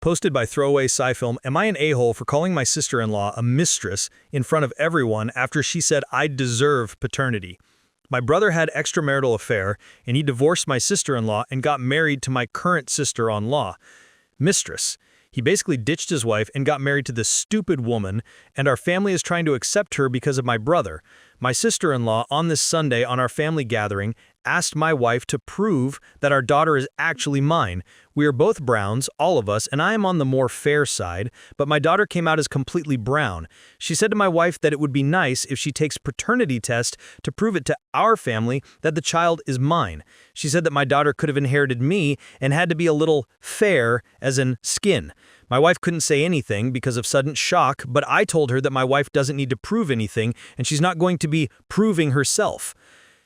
Posted by throwaway-sil. Am I an a-hole for calling my sister-in-law a mistress in front of everyone after she said I deserve paternity? My brother had extramarital affair, and he divorced my sister-in-law and got married to my current sister-in-law. Mistress. He basically ditched his wife and got married to this stupid woman, and our family is trying to accept her because of my brother. My sister-in-law, on this Sunday on our family gathering, asked my wife to prove that our daughter is actually mine. We are both browns, all of us, and I am on the more fair side, but my daughter came out as completely brown. She said to my wife that it would be nice if she takes paternity test to prove it to our family that the child is mine. She said that my daughter could have inherited me and had to be a little fair, as in skin. My wife couldn't say anything because of sudden shock, but I told her that my wife doesn't need to prove anything and she's not going to be proving herself.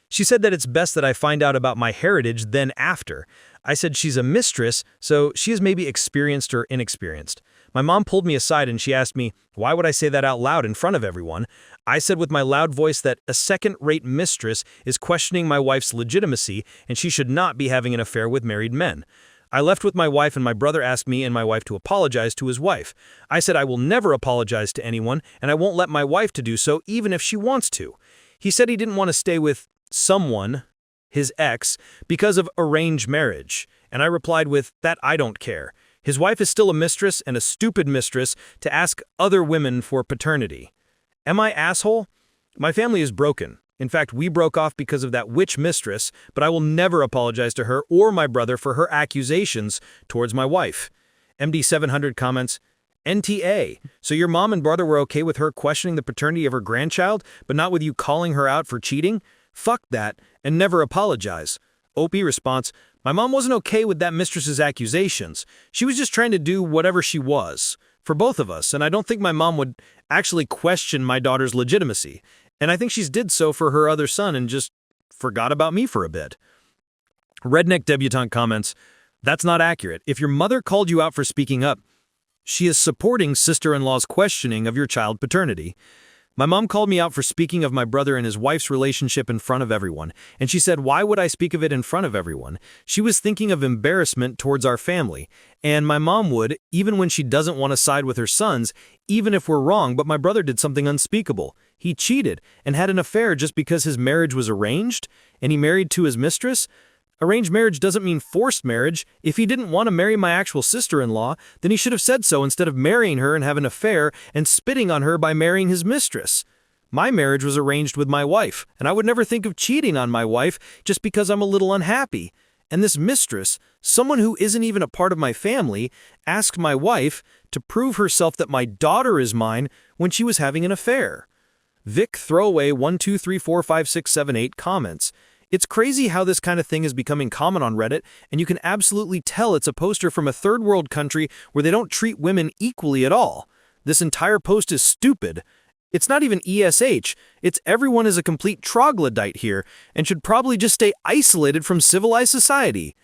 She said that it's best that I find out about my heritage then after. I said she's a mistress, so she is maybe experienced or inexperienced. My mom pulled me aside and she asked me, why would I say that out loud in front of everyone? I said with my loud voice that a second-rate mistress is questioning my wife's legitimacy and she should not be having an affair with married men. I left with my wife and my brother asked me and my wife to apologize to his wife. I said I will never apologize to anyone and I won't let my wife to do so even if she wants to. He said he didn't want to stay with someone, his ex, because of arranged marriage, and I replied with, that I don't care. His wife is still a mistress and a stupid mistress to ask other women for paternity. Am I asshole? My family is broken. In fact, we broke off because of that witch mistress, but I will never apologize to her or my brother for her accusations towards my wife. MD700 comments, NTA, so your mom and brother were okay with her questioning the paternity of her grandchild, but not with you calling her out for cheating? Fuck that, and never apologize. OP response, my mom wasn't okay with that mistress's accusations. She was just trying to do whatever she was, for both of us, and I don't think my mom would actually question my daughter's legitimacy. And I think she's did so for her other son and just forgot about me for a bit. Redneck Debutante comments, that's not accurate. If your mother called you out for speaking up, she is supporting sister-in-law's questioning of your child paternity. My mom called me out for speaking of my brother and his wife's relationship in front of everyone, and she said, why would I speak of it in front of everyone? She was thinking of embarrassment towards our family, and my mom would, even when she doesn't want to side with her sons, even if we're wrong, but my brother did something unspeakable. He cheated and had an affair just because his marriage was arranged, and he married to his mistress. Arranged marriage doesn't mean forced marriage. If he didn't want to marry my actual sister-in-law, then he should have said so instead of marrying her and having an affair and spitting on her by marrying his mistress. My marriage was arranged with my wife, and I would never think of cheating on my wife just because I'm a little unhappy. And this mistress, someone who isn't even a part of my family, asked my wife to prove herself that my daughter is mine when she was having an affair. Vic Throwaway 1234567 comments, it's crazy how this kind of thing is becoming common on Reddit, and you can absolutely tell it's a poster from a third world country where they don't treat women equally at all. This entire post is stupid. It's not even ESH, it's everyone is a complete troglodyte here and should probably just stay isolated from civilized society.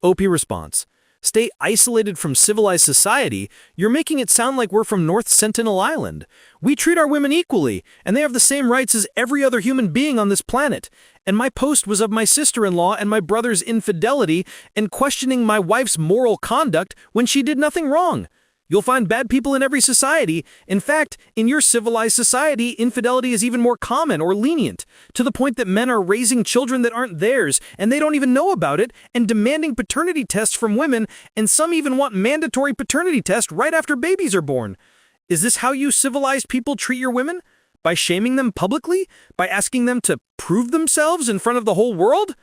OP response, stay isolated from civilized society? You're making it sound like we're from North Sentinel Island. We treat our women equally, and they have the same rights as every other human being on this planet. And my post was of my sister-in-law and my brother's infidelity and questioning my wife's moral conduct when she did nothing wrong. You'll find bad people in every society. In fact, in your civilized society, infidelity is even more common or lenient, to the point that men are raising children that aren't theirs, and they don't even know about it, and demanding paternity tests from women, and some even want mandatory paternity tests right after babies are born. Is this how you civilized people treat your women? By shaming them publicly? By asking them to prove themselves in front of the whole world?